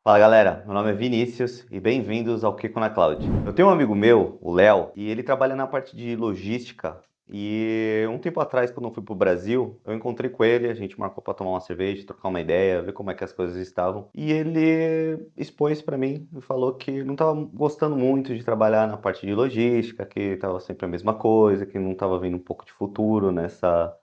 Fala galera, meu nome é Vinícius e bem-vindos ao Kiko na Cloud. Eu tenho um amigo meu, o Léo, e ele trabalha na parte de logística. E um tempo atrás, quando eu fui pro Brasil, eu encontrei com ele, a gente marcou para tomar uma cerveja, trocar uma ideia, ver como é que as coisas estavam. E ele expôs para mim e falou que não estava gostando muito de trabalhar na parte de logística, que estava sempre a mesma coisa, que não estava vendo um pouco de futuro nessa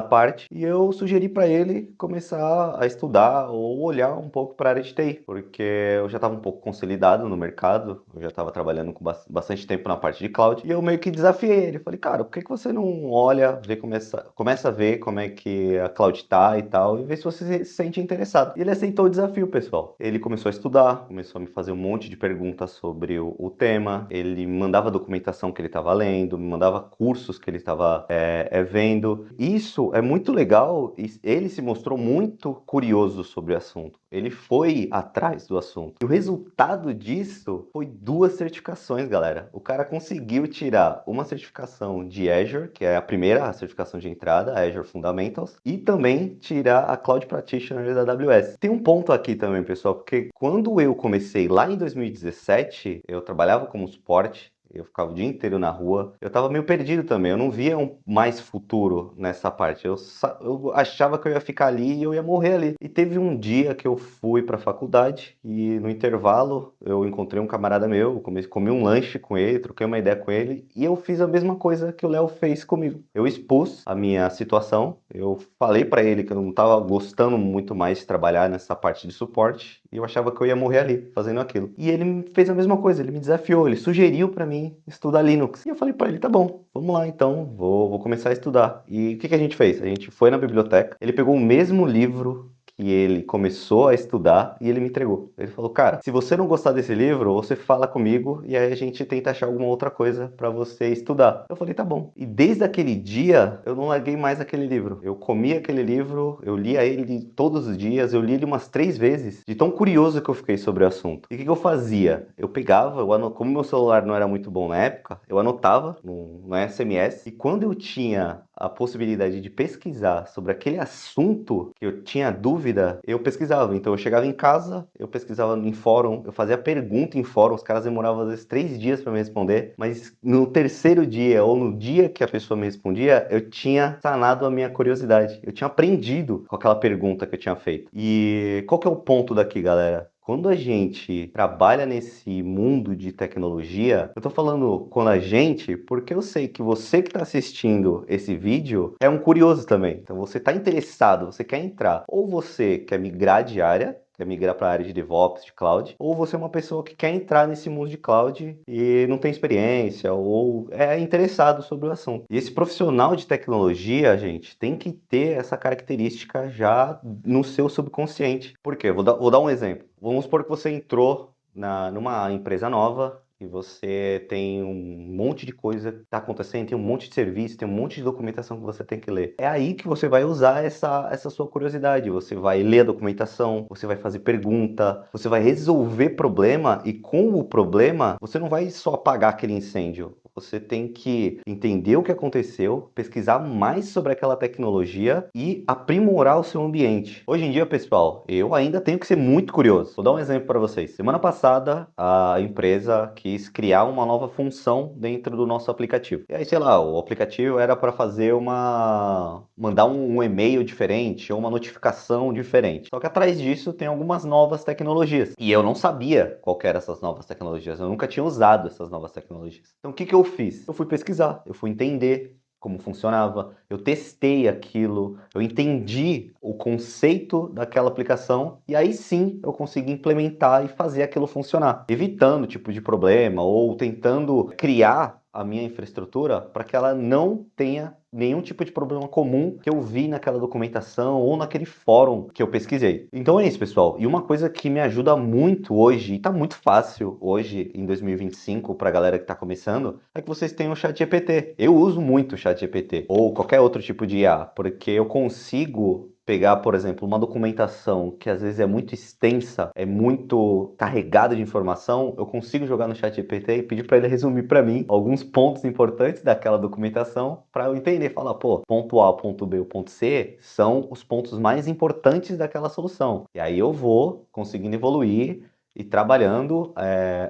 parte, e eu sugeri para ele começar a estudar ou olhar um pouco para a área de TI, porque eu já estava um pouco consolidado no mercado, eu já estava trabalhando com bastante tempo na parte de cloud, e eu meio que desafiei ele. Falei, cara, por que que você não olha, começa a ver como é que a cloud tá e tal, e vê se você se sente interessado. E ele aceitou o desafio, pessoal. Ele começou a estudar, começou a me fazer um monte de perguntas sobre o tema, ele me mandava a documentação que ele estava lendo, me mandava cursos que ele estava vendo. Isso é muito legal e ele se mostrou muito curioso sobre o assunto. Ele foi atrás do assunto. E o resultado disso foi duas certificações, galera. O cara conseguiu tirar uma certificação de Azure, que é a primeira certificação de entrada, Azure Fundamentals, e também tirar a Cloud Practitioner da AWS. Tem um ponto aqui também, pessoal, porque quando eu comecei lá em 2017, eu trabalhava como suporte. Eu ficava o dia inteiro na rua. Eu tava meio perdido também. Eu não via mais futuro nessa parte. Eu achava que eu ia ficar ali e eu ia morrer ali. E teve um dia que eu fui pra faculdade e no intervalo eu encontrei um camarada meu, comi um lanche com ele, troquei uma ideia com ele e eu fiz a mesma coisa que o Léo fez comigo. Eu expus a minha situação, eu falei pra ele que eu não tava gostando muito mais de trabalhar nessa parte de suporte e eu achava que eu ia morrer ali fazendo aquilo. E ele fez a mesma coisa, ele me desafiou, ele sugeriu pra mim estudar Linux. E eu falei pra ele, tá bom, vamos lá então, vou começar a estudar. E o que que a gente fez? A gente foi na biblioteca, ele pegou o mesmo livro que ele começou a estudar e ele me entregou. Ele falou, cara, se você não gostar desse livro, você fala comigo e aí a gente tenta achar alguma outra coisa para você estudar. Eu falei, tá bom. E desde aquele dia, eu não larguei mais aquele livro. Eu comi aquele livro, eu lia ele todos os dias, eu li ele umas 3 vezes, de tão curioso que eu fiquei sobre o assunto. E o que que eu fazia? Eu pegava, como meu celular não era muito bom na época, eu anotava no SMS, e quando eu tinha a possibilidade de pesquisar sobre aquele assunto que eu tinha dúvida, eu pesquisava. Então eu chegava em casa, eu pesquisava em fórum, eu fazia pergunta em fórum, os caras demoravam às vezes 3 dias para me responder, mas no terceiro dia ou no dia que a pessoa me respondia, eu tinha sanado a minha curiosidade. Eu tinha aprendido com aquela pergunta que eu tinha feito. E qual que é o ponto daqui, galera? Quando a gente trabalha nesse mundo de tecnologia, eu tô falando quando a gente, porque eu sei que você que está assistindo esse vídeo é um curioso também. Então você está interessado, você quer entrar, ou você quer migrar de área, quer migrar para a área de DevOps, de cloud, ou você é uma pessoa que quer entrar nesse mundo de cloud e não tem experiência, ou é interessado sobre o assunto. E esse profissional de tecnologia, gente, tem que ter essa característica já no seu subconsciente. Por quê? Vou dar um exemplo. Vamos supor que você entrou numa empresa nova e você tem um monte de coisa que está acontecendo, tem um monte de serviço, tem um monte de documentação que você tem que ler. É aí que você vai usar essa sua curiosidade. Você vai ler a documentação, você vai fazer pergunta, você vai resolver problema e com o problema você não vai só apagar aquele incêndio. Você tem que entender o que aconteceu, pesquisar mais sobre aquela tecnologia e aprimorar o seu ambiente. Hoje em dia, pessoal, eu ainda tenho que ser muito curioso. Vou dar um exemplo para vocês. Semana passada, a empresa quis criar uma nova função dentro do nosso aplicativo. E aí, sei lá, o aplicativo era para mandar um e-mail diferente ou uma notificação diferente. Só que atrás disso tem algumas novas tecnologias. E eu não sabia qual que eram essas novas tecnologias. Eu nunca tinha usado essas novas tecnologias. Então, o que que eu fiz? Eu fui pesquisar, eu fui entender como funcionava, eu testei aquilo, eu entendi o conceito daquela aplicação e aí sim eu consegui implementar e fazer aquilo funcionar, evitando tipo de problema ou tentando criar a minha infraestrutura para que ela não tenha nenhum tipo de problema comum que eu vi naquela documentação ou naquele fórum que eu pesquisei. Então é isso, pessoal. E uma coisa que me ajuda muito hoje, e tá muito fácil hoje em 2025 para a galera que tá começando, é que vocês tenham o ChatGPT. Eu uso muito o ChatGPT ou qualquer outro tipo de IA, porque eu consigo pegar, por exemplo, uma documentação que às vezes é muito extensa, é muito carregada de informação, eu consigo jogar no chat GPT e pedir para ele resumir para mim alguns pontos importantes daquela documentação para eu entender, falar, pô, ponto A, ponto B, o ponto C são os pontos mais importantes daquela solução. E aí eu vou conseguindo evoluir e trabalhando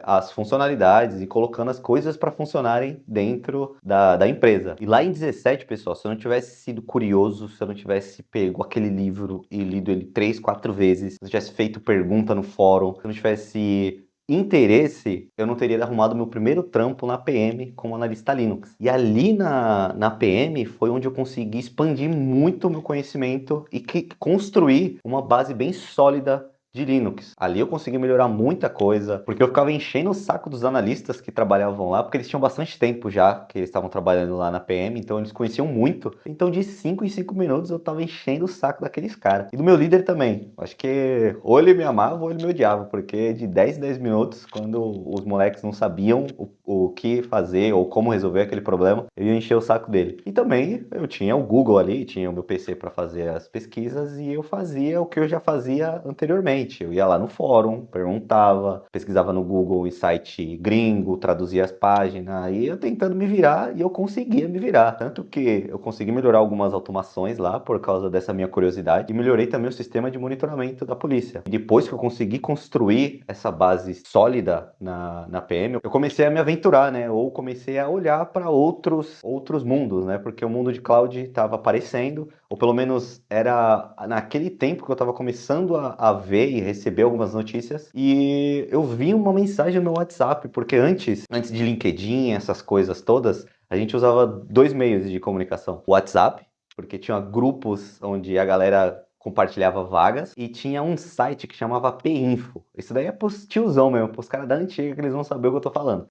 as funcionalidades e colocando as coisas para funcionarem dentro da empresa. E lá em 17, pessoal, se eu não tivesse sido curioso, se eu não tivesse pego aquele livro e lido ele 3, 4 vezes, se eu tivesse feito pergunta no fórum, se eu não tivesse interesse, eu não teria arrumado meu primeiro trampo na PM como analista Linux. E ali na PM foi onde eu consegui expandir muito o meu conhecimento e construir uma base bem sólida de Linux. Ali eu consegui melhorar muita coisa, porque eu ficava enchendo o saco dos analistas que trabalhavam lá, porque eles tinham bastante tempo já que eles estavam trabalhando lá na PM, então eles conheciam muito. Então de 5 em 5 minutos eu tava enchendo o saco daqueles caras. E do meu líder também. Acho que ou ele me amava ou ele me odiava, porque de 10 em 10 minutos, quando os moleques não sabiam o que fazer ou como resolver aquele problema, eu ia encher o saco dele. E também eu tinha o Google ali, tinha o meu PC para fazer as pesquisas e eu fazia o que eu já fazia anteriormente. Eu ia lá no fórum, perguntava, pesquisava no Google em site gringo, traduzia as páginas, ia tentando me virar e eu conseguia me virar. Tanto que eu consegui melhorar algumas automações lá por causa dessa minha curiosidade e melhorei também o sistema de monitoramento da polícia. E depois que eu consegui construir essa base sólida na PM, eu comecei a me aventurar, né? Ou comecei a olhar para outros mundos, né? Porque o mundo de cloud estava aparecendo, ou pelo menos era naquele tempo que eu estava começando a ver e receber algumas notícias, e eu vi uma mensagem no meu WhatsApp, porque antes de LinkedIn, essas coisas todas, a gente usava dois meios de comunicação. O WhatsApp, porque tinha grupos onde a galera compartilhava vagas, e tinha um site que chamava Pinfo. Isso daí é pros tiozão mesmo, pros caras da antiga que eles vão saber o que eu tô falando.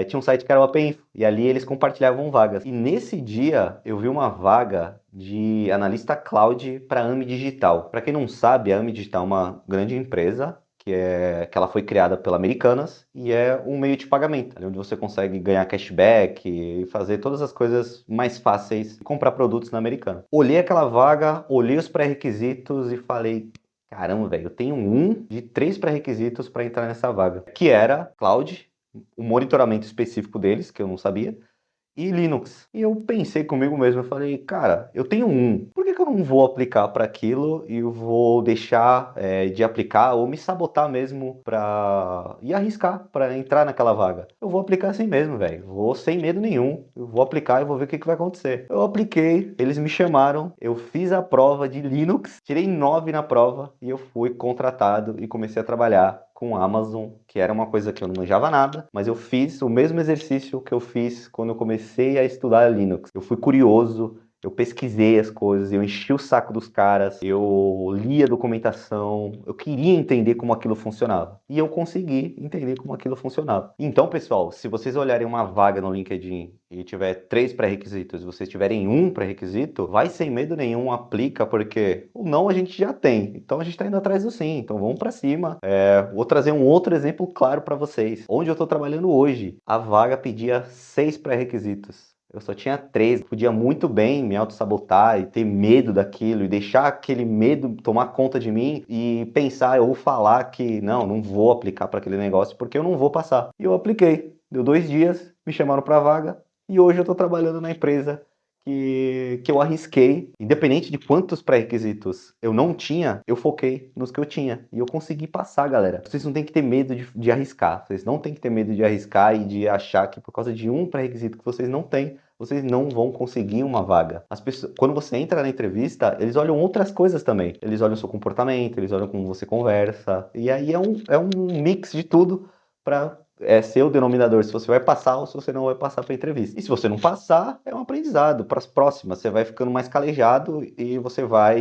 Tinha um site que era o Pinfo, e ali eles compartilhavam vagas. E nesse dia eu vi uma vaga de analista cloud para a AMI Digital. Para quem não sabe, a AMI Digital é uma grande empresa que ela foi criada pela Americanas e é um meio de pagamento, ali onde você consegue ganhar cashback e fazer todas as coisas mais fáceis de comprar produtos na Americana. Olhei aquela vaga, olhei os pré-requisitos e falei, caramba, velho, eu tenho um de 3 pré-requisitos para entrar nessa vaga, que era cloud, o monitoramento específico deles, que eu não sabia, e Linux. E eu pensei comigo mesmo, eu falei, cara, eu tenho um, por que eu não vou aplicar para aquilo e eu vou deixar de aplicar ou me sabotar mesmo e arriscar para entrar naquela vaga? Eu vou aplicar assim mesmo, velho, vou sem medo nenhum, eu vou aplicar e vou ver o que vai acontecer. Eu apliquei, eles me chamaram, eu fiz a prova de Linux, tirei 9 na prova e eu fui contratado e comecei a trabalhar com Amazon, que era uma coisa que eu não manjava nada, mas eu fiz o mesmo exercício que eu fiz quando eu comecei a estudar Linux. Eu fui curioso, eu pesquisei as coisas, eu enchi o saco dos caras, eu li a documentação, eu queria entender como aquilo funcionava. E eu consegui entender como aquilo funcionava. Então, pessoal, se vocês olharem uma vaga no LinkedIn e tiver 3 pré-requisitos e vocês tiverem um pré-requisito, vai sem medo nenhum, aplica, porque o não a gente já tem. Então a gente tá indo atrás do sim, então vamos para cima. Vou trazer um outro exemplo claro para vocês. Onde eu estou trabalhando hoje, a vaga pedia 6 pré-requisitos. Eu só tinha 3. Podia muito bem me auto-sabotar e ter medo daquilo e deixar aquele medo tomar conta de mim e pensar ou falar que não vou aplicar para aquele negócio porque eu não vou passar. E eu apliquei. Deu 2 dias, me chamaram para a vaga e hoje eu estou trabalhando na empresa que eu arrisquei, independente de quantos pré-requisitos eu não tinha, eu foquei nos que eu tinha. E eu consegui passar, galera. Vocês não tem que ter medo de arriscar. Vocês não tem que ter medo de arriscar e de achar que por causa de um pré-requisito que vocês não têm, vocês não vão conseguir uma vaga. As pessoas, quando você entra na entrevista, eles olham outras coisas também. Eles olham o seu comportamento, eles olham como você conversa. E aí é um mix de tudo para ser o denominador se você vai passar ou se você não vai passar para a entrevista. E se você não passar, é um aprendizado para as próximas. Você vai ficando mais calejado e você vai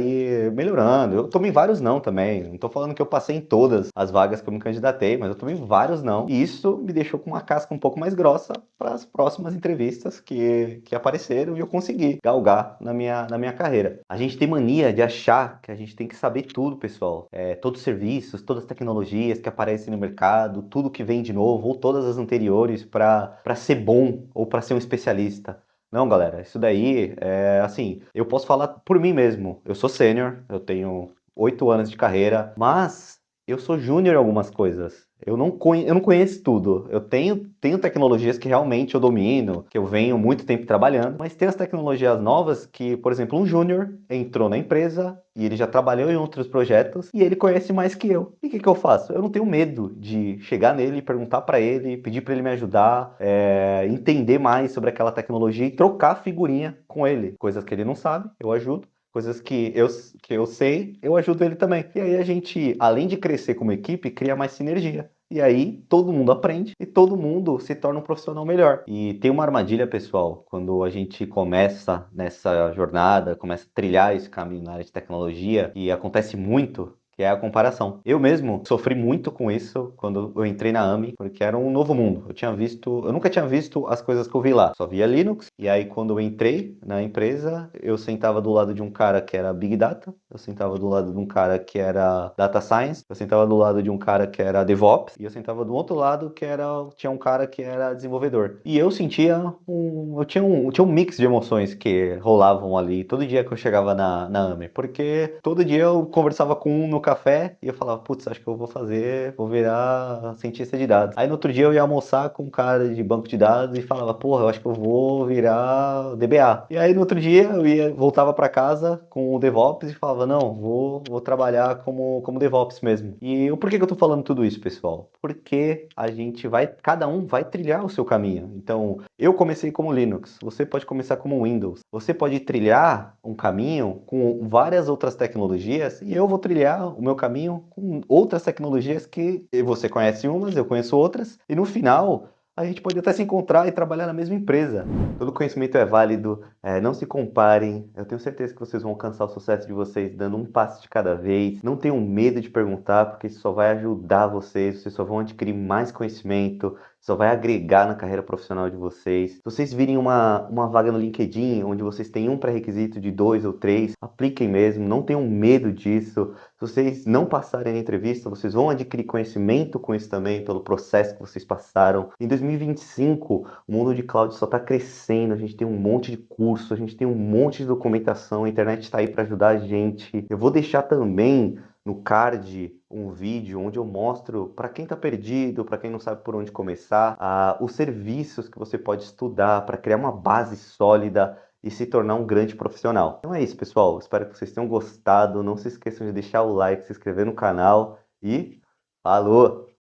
melhorando. Eu tomei vários não também. Não estou falando que eu passei em todas as vagas que eu me candidatei, mas eu tomei vários não. E isso me deixou com uma casca um pouco mais grossa para as próximas entrevistas que apareceram e eu consegui galgar na minha carreira. A gente tem mania de achar que a gente tem que saber tudo, pessoal. Todos os serviços, todas as tecnologias que aparecem no mercado, tudo que vem de novo, ou todas as anteriores para ser bom ou para ser um especialista. Não, galera, isso daí é assim, eu posso falar por mim mesmo. Eu sou sênior, eu tenho 8 anos de carreira, mas eu sou júnior em algumas coisas. Eu não conheço tudo. Eu tenho tecnologias que realmente eu domino, que eu venho muito tempo trabalhando, mas tem as tecnologias novas que, por exemplo, um júnior entrou na empresa e ele já trabalhou em outros projetos e ele conhece mais que eu. E o que que eu faço? Eu não tenho medo de chegar nele, perguntar para ele, pedir para ele me ajudar, entender mais sobre aquela tecnologia e trocar figurinha com ele. Coisas que ele não sabe, eu ajudo. Coisas que eu sei, eu ajudo ele também. E aí a gente, além de crescer como equipe, cria mais sinergia. E aí todo mundo aprende e todo mundo se torna um profissional melhor. E tem uma armadilha, pessoal, quando a gente começa nessa jornada, começa a trilhar esse caminho na área de tecnologia, e acontece muito, que é a comparação. Eu mesmo sofri muito com isso quando eu entrei na AMI, porque era um novo mundo. Eu nunca tinha visto as coisas que eu vi lá. Só via Linux. E aí quando eu entrei na empresa, eu sentava do lado de um cara que era Big Data, eu sentava do lado de um cara que era Data Science, eu sentava do lado de um cara que era DevOps, e eu sentava do outro lado tinha um cara que era desenvolvedor. E eu sentia eu tinha um mix de emoções que rolavam ali todo dia que eu chegava na AMI, porque todo dia eu conversava com um no café e eu falava, putz, acho que eu vou virar cientista de dados. Aí no outro dia eu ia almoçar com um cara de banco de dados e falava, porra, eu acho que eu vou virar DBA. E aí no outro dia voltava para casa com o DevOps e falava, não, vou trabalhar como DevOps mesmo. E por que que eu tô falando tudo isso, pessoal? Porque cada um vai trilhar o seu caminho. Então, eu comecei como Linux, você pode começar como Windows. Você pode trilhar um caminho com várias outras tecnologias e eu vou trilhar o meu caminho com outras tecnologias que você conhece umas, eu conheço outras, e no final a gente pode até se encontrar e trabalhar na mesma empresa. Todo conhecimento é válido, não se comparem. Eu tenho certeza que vocês vão alcançar o sucesso de vocês dando um passo de cada vez. Não tenham medo de perguntar, porque isso só vai ajudar vocês só vão adquirir mais conhecimento, só vai agregar na carreira profissional de vocês. Se vocês virem uma vaga no LinkedIn, onde vocês têm um pré-requisito de 2 ou 3, apliquem mesmo, não tenham medo disso. Se vocês não passarem na entrevista, vocês vão adquirir conhecimento com isso também, pelo processo que vocês passaram. Em 2025, o mundo de cloud só está crescendo, a gente tem um monte de curso, a gente tem um monte de documentação, a internet está aí para ajudar a gente. Eu vou deixar também no card um vídeo onde eu mostro para quem está perdido, para quem não sabe por onde começar, os serviços que você pode estudar para criar uma base sólida e se tornar um grande profissional. Então é isso, pessoal. Espero que vocês tenham gostado. Não se esqueçam de deixar o like, se inscrever no canal e falou!